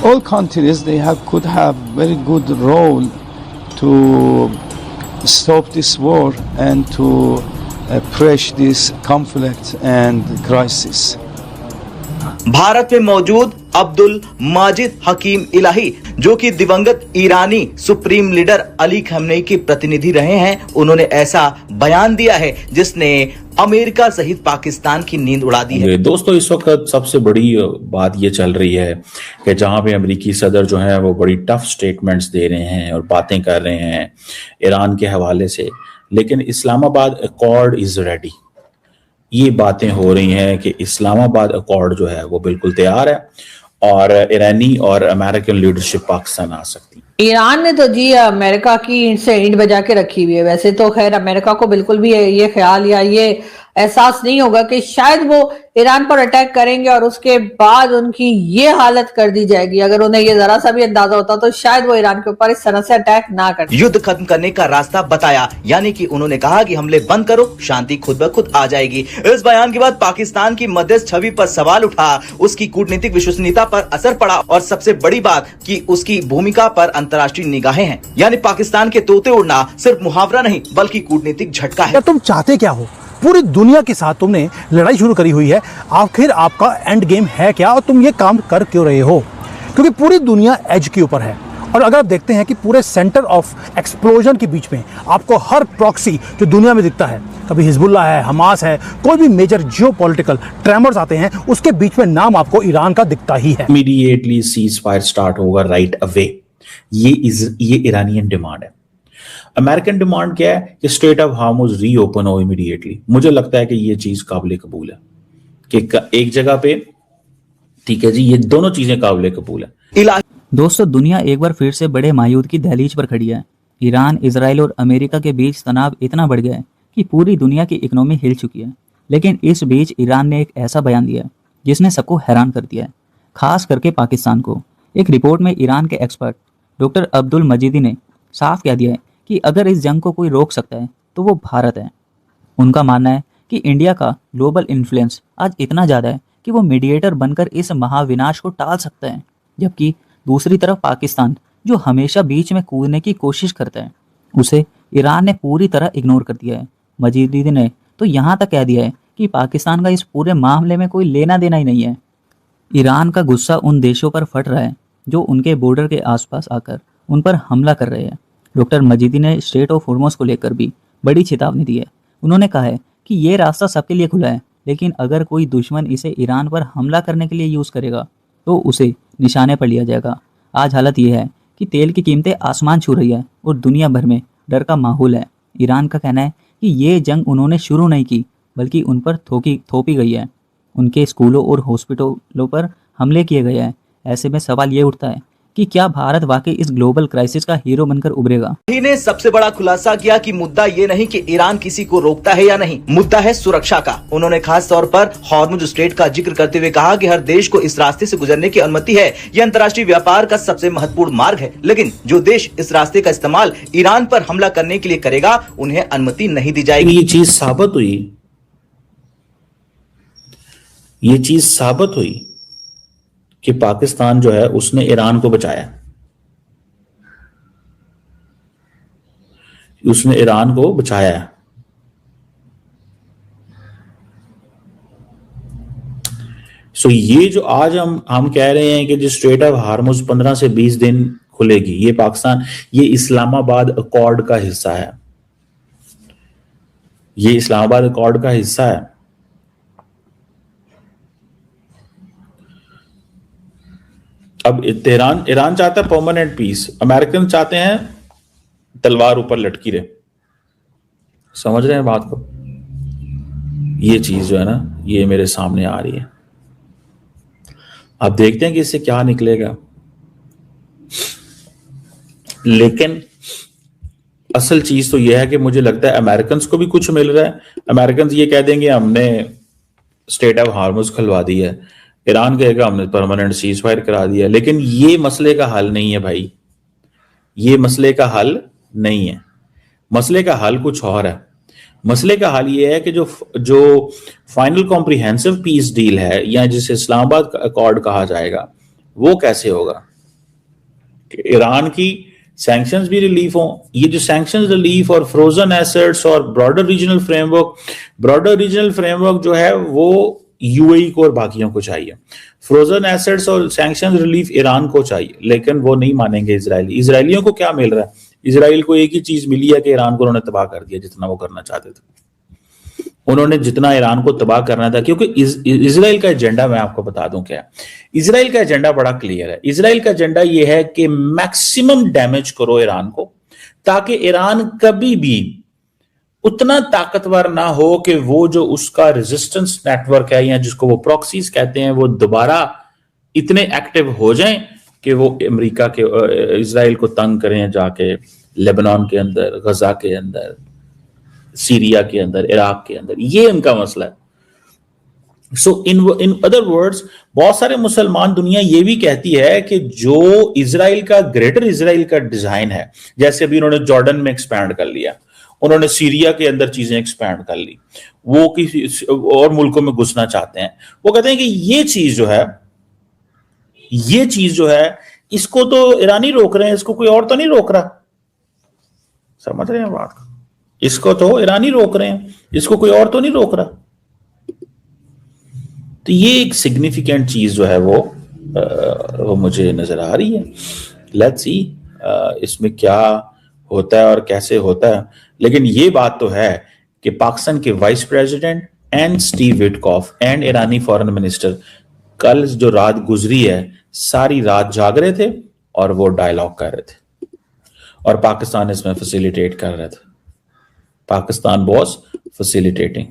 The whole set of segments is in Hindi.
All countries could have very good role to stop this war and to approach this conflict and crisis. Bharat में मौजूद अब्दुल माजिद हकीम इलाही, जो कि दिवंगत ईरानी सुप्रीम लीडर अली खमेनी के प्रतिनिधि रहे हैं, उन्होंने ऐसा बयान दिया है जिसने अमेरिका सहित पाकिस्तान की नींद उड़ा दी है। दोस्तों, इस वक्त सबसे बड़ी बात ये चल रही है कि जहां पे अमेरिकी सदर जो है वो बड़ी टफ स्टेटमेंट्स दे रहे हैं और बातें कर रहे हैं ईरान के हवाले से, लेकिन इस्लामाबाद अकॉर्ड इज रेडी। ये बातें हो रही हैं कि इस्लामाबाद अकॉर्ड जो है वो बिल्कुल तैयार है और ईरानी और अमेरिकन लीडरशिप पाकिस्तान आ सकती है। ईरान ने तो जी अमेरिका की ईंट से ईंट बजा के रखी हुई है। वैसे तो खैर अमेरिका को बिल्कुल भी ये ख्याल या ये एहसास नहीं होगा कि शायद वो ईरान पर अटैक करेंगे और उसके बाद उनकी ये हालत कर दी जाएगी। अगर उन्हें ये जरा सा भी अंदाजा होता तो शायद वो ईरान के ऊपर इस तरह से अटैक ना करते। युद्ध खत्म करने का रास्ता बताया, यानी कि उन्होंने कहा कि हमले बंद करो, शांति खुद ब खुद आ जाएगी। इस बयान के बाद पाकिस्तान की मध्यस्थ छवि पर सवाल उठा, उसकी कूटनीतिक विश्वसनीयता पर असर पड़ा और सबसे बड़ी बात कि उसकी भूमिका पर अंतर्राष्ट्रीय निगाहें हैं। यानी पाकिस्तान के तोते उड़ना सिर्फ मुहावरा नहीं बल्कि कूटनीतिक झटका है। तुम चाहते क्या हो? पूरी दुनिया के साथ तुमने लड़ाई शुरू करी हुई है, आखिर आपका एंड गेम है क्या और तुम ये काम कर क्यों रहे हो? क्योंकि पूरी दुनिया एज के ऊपर है और अगर आप देखते हैं कि पूरे सेंटर ऑफ एक्सप्लोजन के बीच में आपको हर प्रॉक्सी जो दुनिया में दिखता है, कभी हिजबुल्लाह है, हमास है, कोई भी मेजर जियोपॉलिटिकल ट्रेमर्स आते हैं, उसके बीच में नाम आपको ईरान का दिखता ही है। इमीडिएटली सीज फायर स्टार्ट होगा राइट अवे, ये ईरानियन डिमांड है। अमेरिकन डिमांड क्या है कि स्ट्रेट ऑफ हार्मुज रीओपन हो इमीडिएटली। मुझे लगता है कि ये चीज काबिल कबूल है कि एक जगह पे, ठीक है जी, ये दोनों चीजें काबिल कबूल है। दोस्तों, दुनिया एक बार फिर से बड़े महायुद्ध की दहलीज पर खड़ी है। ईरान, इजराइल और अमेरिका के बीच तनाव इतना बढ़ गया है कि पूरी दुनिया की इकोनॉमी हिल चुकी है। लेकिन इस बीच ईरान ने एक ऐसा बयान दिया है जिसने सबको हैरान कर दिया है, खास करके पाकिस्तान को। एक रिपोर्ट में ईरान के एक्सपर्ट डॉक्टर अब्दुल मजीदी ने साफ कह दिया है कि अगर इस जंग को कोई रोक सकता है तो वो भारत है। उनका मानना है कि इंडिया का ग्लोबल इन्फ्लुएंस आज इतना ज़्यादा है कि वो मीडिएटर बनकर इस महाविनाश को टाल सकता है, जबकि दूसरी तरफ पाकिस्तान, जो हमेशा बीच में कूदने की कोशिश करता है, उसे ईरान ने पूरी तरह इग्नोर कर दिया है। मजीदी ने तो यहाँ तक कह दिया है कि पाकिस्तान का इस पूरे मामले में कोई लेना देना ही नहीं है। ईरान का गुस्सा उन देशों पर फट रहा है जो उनके बॉर्डर के आसपास आकर उन पर हमला कर रहे हैं। डॉक्टर मजीदी ने स्ट्रेट ऑफ हॉर्मुज को लेकर भी बड़ी चेतावनी दी है। उन्होंने कहा है कि ये रास्ता सबके लिए खुला है, लेकिन अगर कोई दुश्मन इसे ईरान पर हमला करने के लिए यूज़ करेगा तो उसे निशाने पर लिया जाएगा। आज हालत ये है कि तेल की कीमतें आसमान छू रही है और दुनिया भर में डर का माहौल है। ईरान का कहना है कि ये जंग उन्होंने शुरू नहीं की बल्कि उन पर थोपी गई है। उनके स्कूलों और हॉस्पिटलों पर हमले किए गए हैं। ऐसे में सवाल ये उठता है कि क्या भारत वाकई इस ग्लोबल क्राइसिस का हीरो बनकर उभरेगा? ने सबसे बड़ा खुलासा किया कि मुद्दा ये नहीं कि ईरान किसी को रोकता है या नहीं, मुद्दा है सुरक्षा का। उन्होंने खास तौर पर हॉर्मुज स्ट्रेट का जिक्र करते हुए कहा कि हर देश को इस रास्ते से गुजरने की अनुमति है। यह अंतर्राष्ट्रीय व्यापार का सबसे महत्वपूर्ण मार्ग है, लेकिन जो देश इस रास्ते का इस्तेमाल ईरान पर हमला करने के लिए करेगा उन्हें अनुमति नहीं दी जाएगी। ये चीज साबित हुई कि पाकिस्तान जो है उसने ईरान को बचाया, उसने ईरान को बचाया है। सो ये जो आज हम कह रहे हैं कि जो स्ट्रेट ऑफ हार्मुज 15 से 20 दिन खुलेगी, ये पाकिस्तान, ये इस्लामाबाद अकॉर्ड का हिस्सा है। ये इस्लामाबाद अकॉर्ड का हिस्सा है। अब ईरान चाहता है परमानेंट पीस, अमेरिकन चाहते हैं तलवार ऊपर लटकी रहे। समझ रहे हैं बात को? ये चीज जो है ना, ये मेरे सामने आ रही है। अब देखते हैं कि इससे क्या निकलेगा। लेकिन असल चीज तो यह है कि मुझे लगता है अमेरिकन को भी कुछ मिल रहा है। अमेरिकन ये कह देंगे हमने स्ट्रेट ऑफ हार्मुज खुलवा दी है, ईरान कहेगा हमने परमानेंट सीज फायर करा दिया। लेकिन ये मसले का हल नहीं है भाई, ये मसले का हल नहीं है। मसले का हल कुछ और है। मसले का हल ये है कि जो फाइनल कॉम्प्रिहेंसिव पीस डील है, या जिसे इस्लामाबाद अकॉर्ड कहा जाएगा, वो कैसे होगा। कि ईरान की सैंक्शंस भी रिलीफ हो। ये जो सैंक्शंस रिलीफ और फ्रोजन एसेट्स और ब्रॉडर रीजनल फ्रेमवर्क जो है वो यूएई को और बाकियों को चाहिए। फ्रोजन एसेट्स और सैंक्शन रिलीफ ईरान को चाहिए, लेकिन वो नहीं मानेंगे इसराइलियों को क्या मिल रहा है? इसराइल को एक ही चीज मिली है कि ईरान को उन्होंने तबाह कर दिया जितना वो करना चाहते थे। उन्होंने जितना ईरान को तबाह करना था, क्योंकि इसराइल का एजेंडा मैं आपको बता दूं क्या है। इसराइल का एजेंडा बड़ा क्लियर है। इसराइल का एजेंडा यह है कि मैक्सिमम डैमेज करो ईरान को, ताकि ईरान कभी भी उतना ताकतवर ना हो कि वो जो उसका रेजिस्टेंस नेटवर्क है या जिसको वो प्रॉक्सीज कहते हैं, वो दोबारा इतने एक्टिव हो जाएं कि वो अमेरिका के इसराइल को तंग करें जाके लेबनान के अंदर, गजा के अंदर, सीरिया के अंदर, इराक के अंदर। ये उनका मसला है। सो इन अदर वर्ड्स, बहुत सारे मुसलमान दुनिया ये भी कहती है कि जो इसराइल का ग्रेटर इसराइल का डिजाइन है, जैसे अभी उन्होंने जॉर्डन में एक्सपैंड कर लिया, उन्होंने सीरिया के अंदर चीजें एक्सपैंड कर ली, वो किसी और मुल्कों में घुसना चाहते हैं। वो कहते हैं कि ये चीज जो है इसको तो ईरानी रोक रहे हैं, इसको कोई और तो नहीं रोक रहा। समझ रहे हैं बात को? इसको तो ईरानी रोक रहे हैं, इसको कोई और तो नहीं रोक रहा। तो ये एक सिग्निफिकेंट चीज जो है वो मुझे नजर आ रही है। लेट्स सी इसमें क्या होता है और कैसे होता है। लेकिन ये बात तो है कि पाकिस्तान के vice president and Steve Witkoff and Irani foreign minister कल जो रात गुजरी है, सारी रात जाग रहे थे और वो डायलॉग कर रहे थे और पाकिस्तान इसमें फैसिलिटेट कर रहे थे। Pakistan was facilitating.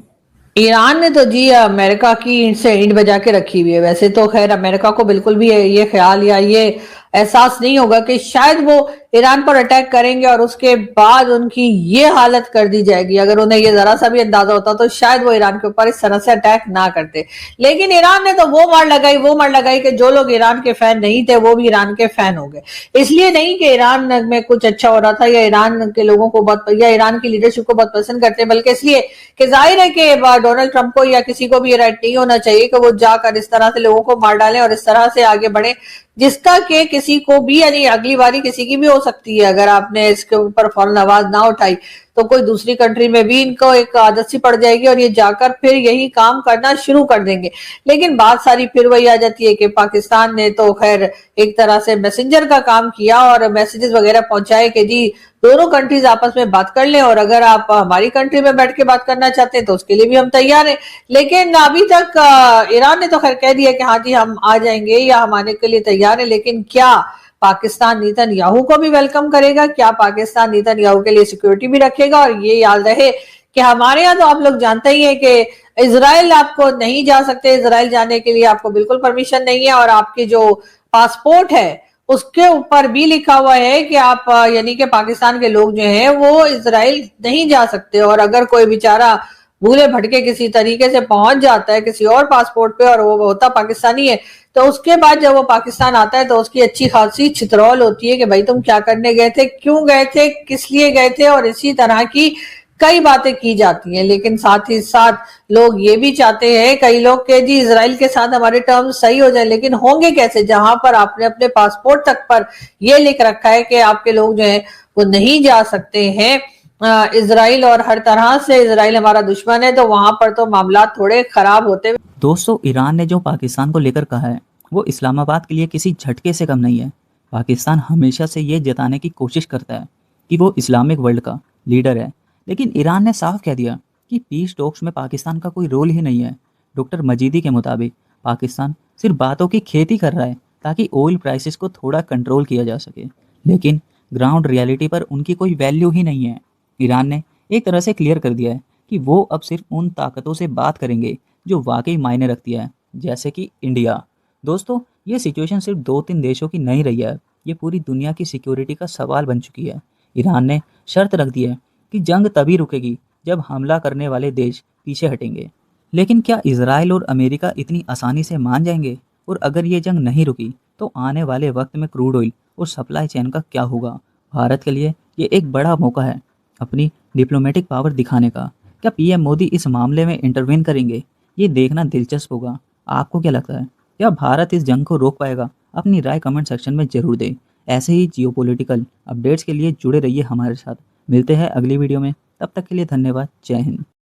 ईरान ने तो जी अमेरिका की ईंट से ईंट बजा के रखी हुई है। वैसे तो खैर अमेरिका को बिल्कुल भी ये ख्याल या ये एहसास नहीं होगा कि शायद वो ईरान पर अटैक करेंगे और उसके बाद उनकी ये हालत कर दी जाएगी। अगर उन्हें ये जरा सा भी अंदाजा होता तो शायद वो ईरान के ऊपर इस तरह से अटैक ना करते। लेकिन ईरान ने तो वो मार लगाई कि जो लोग ईरान के फैन नहीं थे वो भी ईरान के फैन हो गए। इसलिए नहीं कि ईरान में कुछ अच्छा हो रहा था या ईरान के लोगों को या ईरान की लीडरशिप को बहुत पसंद करते, बल्कि इसलिए कि जाहिर है कि डोनाल्ड ट्रंप को या किसी को भी ये राइट नहीं होना चाहिए कि वो जाकर इस तरह से लोगों को मार डालें और इस तरह से आगे बढ़े, जिसका कि किसी को भी, यानी अगली बारी किसी की भी हो सकती है। अगर आपने इसके ऊपर फौरन आवाज ना उठाई तो कोई दूसरी कंट्री में भी इनको एक आदत सी पड़ जाएगी और ये जाकर फिर यही काम करना शुरू कर देंगे। लेकिन बात सारी फिर वही आ जाती है कि पाकिस्तान ने तो खैर एक तरह से मैसेंजर का काम किया और मैसेजेस वगैरह पहुंचाए कि जी दोनों कंट्रीज आपस में बात कर लें और अगर आप हमारी कंट्री में बैठ के बात करना चाहते हैं तो उसके लिए भी हम तैयार हैं। लेकिन अभी तक ईरान ने तो खैर कह दिया कि हाँ जी हम आ जाएंगे या हम आने के लिए तैयार है। लेकिन क्या पाकिस्तान नेतन्याहू को भी वेलकम करेगा? क्या पाकिस्तान नेतन्याहू के लिए सिक्योरिटी भी रखेगा? और ये याद रहे कि हमारे यहाँ तो आप लोग जानते ही हैं कि इजराइल आपको नहीं जा सकते, इजराइल जाने के लिए आपको बिल्कुल परमिशन नहीं है और आपके जो पासपोर्ट है उसके ऊपर भी लिखा हुआ है कि आप यानी कि पाकिस्तान के लोग जो हैं वो इजराइल नहीं जा सकते। और अगर कोई बेचारा भूले भटके किसी तरीके से पहुंच जाता है किसी और पासपोर्ट पे और वो होता पाकिस्तानी है, तो उसके बाद जब वो पाकिस्तान आता है तो उसकी अच्छी खासी छितरौल होती है कि भाई तुम क्या करने गए थे, क्यों गए थे, किस लिए गए थे, और इसी तरह की कई बातें की जाती हैं। लेकिन साथ ही साथ लोग ये भी चाहते हैं कई लोग कि जी इजराइल के साथ हमारे टर्म्स सही हो जाए। लेकिन होंगे कैसे जहां पर आपने अपने पासपोर्ट तक पर ये लिख रखा है कि आपके लोग जो है वो नहीं जा सकते हैं इजराइल, और हर तरह से इजराइल हमारा दुश्मन है, तो वहां पर तो मामला थोड़े खराब होते। दोस्तों, ईरान ने जो पाकिस्तान को लेकर कहा है वो इस्लामाबाद के लिए किसी झटके से कम नहीं है। पाकिस्तान हमेशा से ये जताने की कोशिश करता है कि वो इस्लामिक वर्ल्ड का लीडर है, लेकिन ईरान ने साफ कह दिया कि पीस टॉक्स में पाकिस्तान का कोई रोल ही नहीं है। डॉक्टर मजीदी के मुताबिक पाकिस्तान सिर्फ बातों की खेती कर रहा है ताकि ऑयल प्राइसेस को थोड़ा कंट्रोल किया जा सके, लेकिन ग्राउंड रियलिटी पर उनकी कोई वैल्यू ही नहीं है। ईरान ने एक तरह से क्लियर कर दिया है कि वो अब सिर्फ उन ताकतों से बात करेंगे जो वाकई मायने रखती है, जैसे कि इंडिया। दोस्तों, ये सिचुएशन सिर्फ 2-3 देशों की नहीं रही है, ये पूरी दुनिया की सिक्योरिटी का सवाल बन चुकी है। ईरान ने शर्त रख दी है कि जंग तभी रुकेगी जब हमला करने वाले देश पीछे हटेंगे। लेकिन क्या इजराइल और अमेरिका इतनी आसानी से मान जाएंगे? और अगर ये जंग नहीं रुकी तो आने वाले वक्त में क्रूड ऑयल और सप्लाई चेन का क्या होगा? भारत के लिए ये एक बड़ा मौका है अपनी डिप्लोमेटिक पावर दिखाने का। क्या पीएम मोदी इस मामले में इंटरवेन करेंगे? ये देखना दिलचस्प होगा। आपको क्या लगता है, क्या भारत इस जंग को रोक पाएगा? अपनी राय कमेंट सेक्शन में जरूर दें। ऐसे ही जियोपॉलिटिकल अपडेट्स के लिए जुड़े रहिए हमारे साथ। मिलते हैं अगली वीडियो में, तब तक के लिए धन्यवाद। जय हिंद।